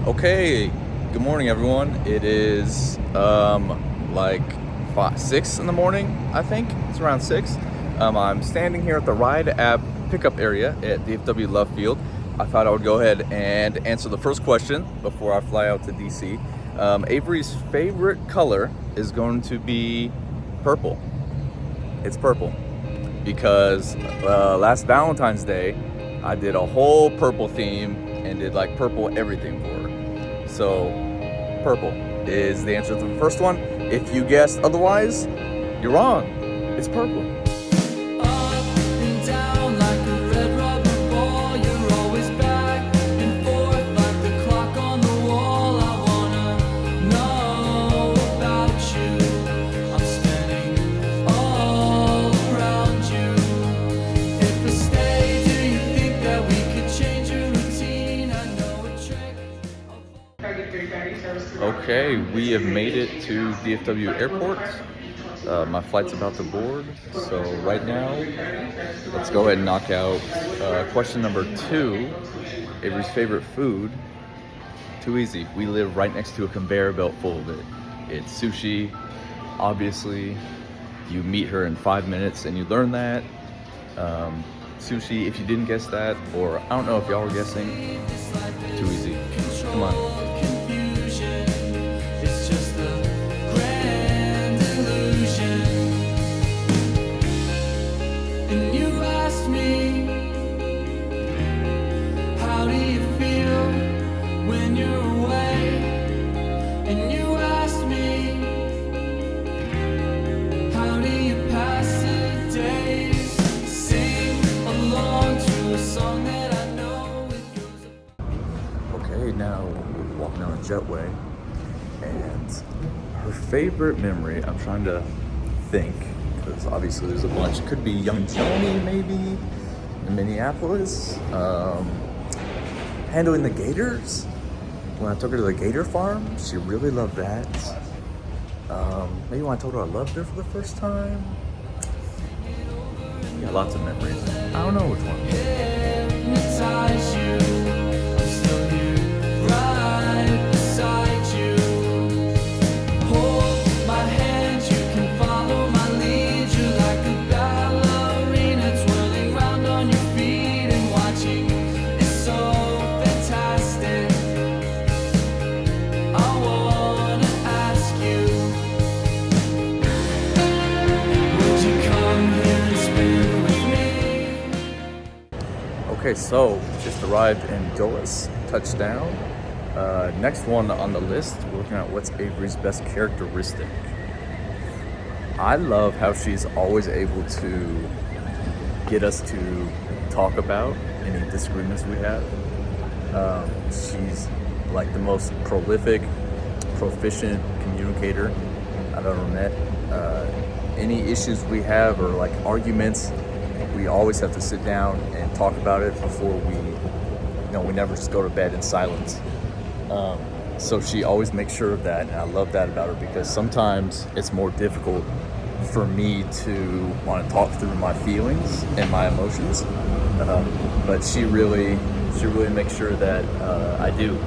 Okay, good morning, everyone. It is like 6 in the morning, I think. It's around 6. I'm standing here at the Ride app pickup area at DFW Love Field. I thought I would go ahead and answer the first question before I fly out to DC. Avery's favorite color is going to be purple. It's purple because last Valentine's Day, I did a whole purple theme and did like purple everything for her. So, purple is the answer to the first one. If you guessed otherwise, you're wrong. It's purple. Okay, we have made it to DFW Airport. My flight's about to board, so right now, let's go ahead and knock out question number 2. Avery's favorite food. Too easy. We live right next to a conveyor belt full of it. It's sushi. Obviously, you meet her in 5 minutes and you learn that. Sushi, if you didn't guess that, or I don't know if y'all were guessing, too easy. Come on. Now we're walking on a jetway, and her favorite memory, I'm trying to think, because obviously there's a bunch. It could be young Joni, maybe, in Minneapolis. Handling the gators. When I took her to the gator farm, she really loved that. Maybe when I told her I loved her for the first time. Yeah, lots of memories. I don't know which one. Okay, so just arrived in Dulles, touchdown. Next one on the list, we're looking at what's Avery's best characteristic. I love how she's always able to get us to talk about any disagreements we have. She's like the most prolific, proficient communicator I've ever met. Any issues we have or like arguments, we always have to sit down and talk about it before we never just go to bed in silence. So she always makes sure of that, and I love that about her because sometimes it's more difficult for me to want to talk through my feelings and my emotions. But she really makes sure that I do,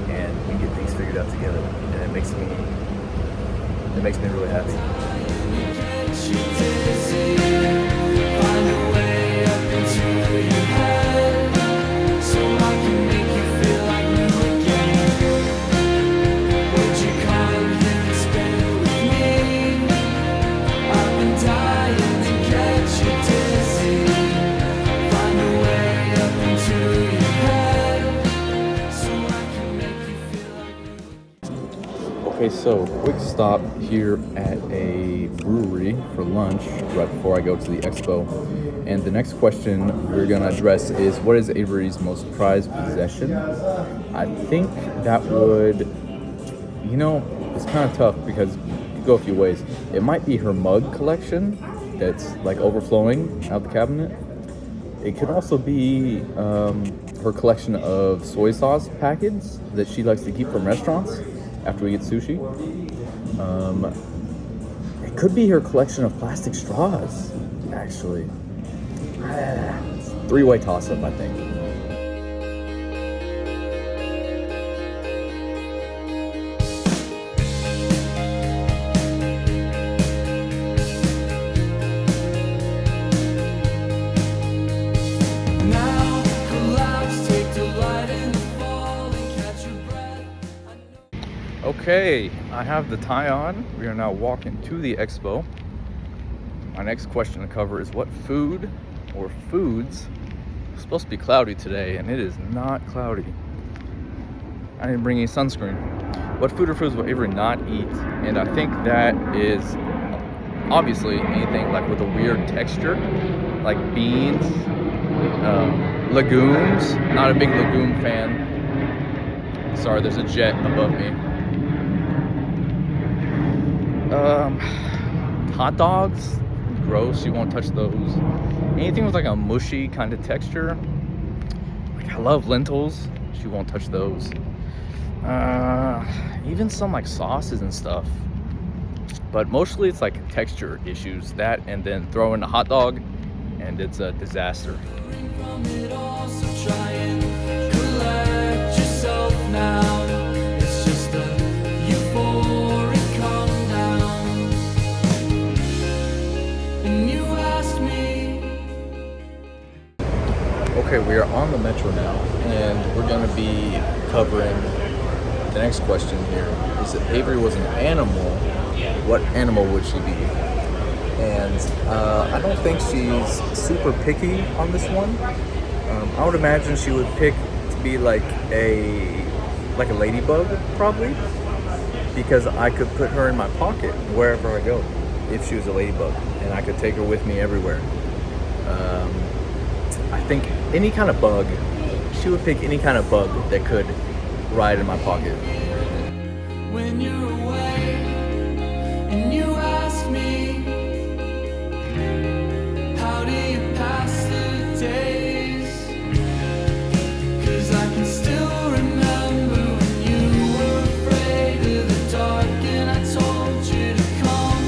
and we get things figured out together, and it makes me really happy. Okay, so quick stop here at a brewery for lunch right before I go to the expo. And the next question we're going to address is, what is Avery's most prized possession? I think that would, it's kind of tough because it could go a few ways. It might be her mug collection that's like overflowing out the cabinet. It could also be her collection of soy sauce packets that she likes to keep from restaurants after we get sushi. It could be her collection of plastic straws, actually. Three-way toss-up, I think. Okay, I have the tie on. We are now walking to the expo. My next question to cover is what food or foods. It's supposed to be cloudy today, and it is not cloudy. I didn't bring any sunscreen. What food or foods will Avery not eat? And I think that is obviously anything like with a weird texture, like beans, legumes. Not a big legume fan. Sorry, there's a jet above me. Hot dogs, gross. You won't touch those. Anything with like a mushy kind of texture. Like I love lentils. She won't touch those. Even some like sauces and stuff. But mostly it's like texture issues. That and then throw in a hot dog, and it's a disaster. Okay, we are on the metro now, and we're going to be covering the next question here. Is if Avery was an animal, what animal would she be? And I don't think she's super picky on this one. I would imagine she would pick to be like a ladybug, probably, because I could put her in my pocket wherever I go if she was a ladybug, and I could take her with me everywhere. I think any kind of bug, she would pick any kind of bug that could ride in my pocket. When you're away and you ask me, how do you pass the days? 'Cause I can still remember when you were afraid of the dark and I told you to come.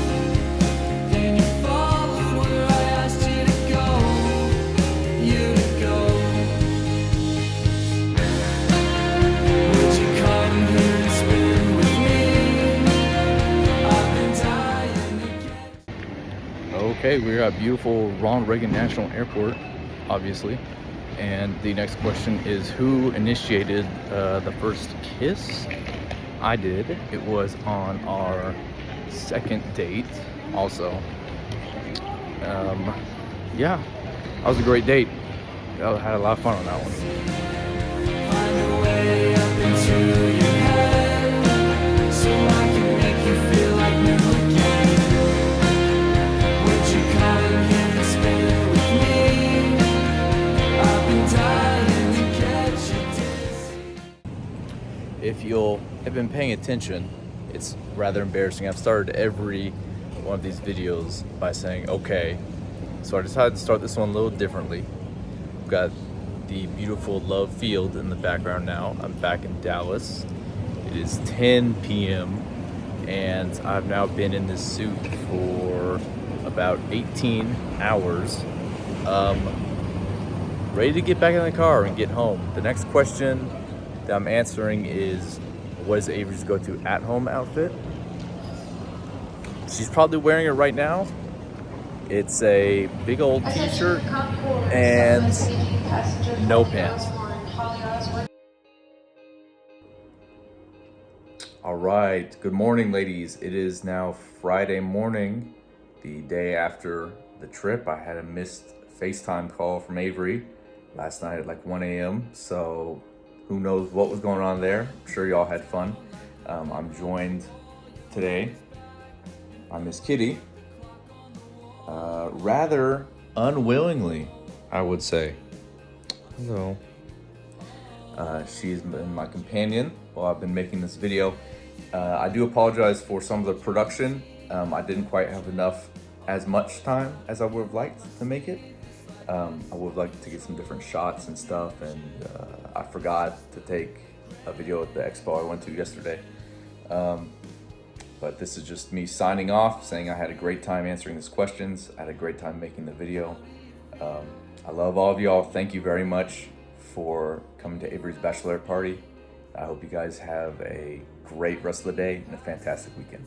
Then you followed where I asked you to go. Okay, we're at beautiful Ronald Reagan National Airport, obviously. And the next question is who initiated the first kiss? I did. It was on our second date, also. Yeah, that was a great date. I had a lot of fun on that one. Find a way up into your head, so I can make you feel like new again. Would you come here and spend with me? I've been dying to catch you dizzy. If you'll have been paying attention, it's rather embarrassing. I've started every one of these videos by saying okay. So I decided to start this one a little differently. We've got the beautiful Love Field in the background now. I'm back in Dallas. It is 10 p.m. and I've now been in this suit for about 18 hours. Ready to get back in the car and get home. The next question that I'm answering is, what is Avery's go-to at-home outfit? She's probably wearing it right now. It's a big old t-shirt and no pants. All right, good morning, ladies. It is now Friday morning, the day after the trip. I had a missed FaceTime call from Avery last night at like 1 a.m. So who knows what was going on there. I'm sure y'all had fun. I'm joined today by Miss Kitty. Rather unwillingly, I would say. Hello. She's been my companion while I've been making this video. I do apologize for some of the production. I didn't quite have as much time as I would have liked to make it. I would have liked to get some different shots and stuff, and I forgot to take a video at the expo I went to yesterday. But this is just me signing off, saying I had a great time answering these questions. I had a great time making the video. I love all of y'all. Thank you very much for coming to Avery's bachelorette party. I hope you guys have a great rest of the day and a fantastic weekend.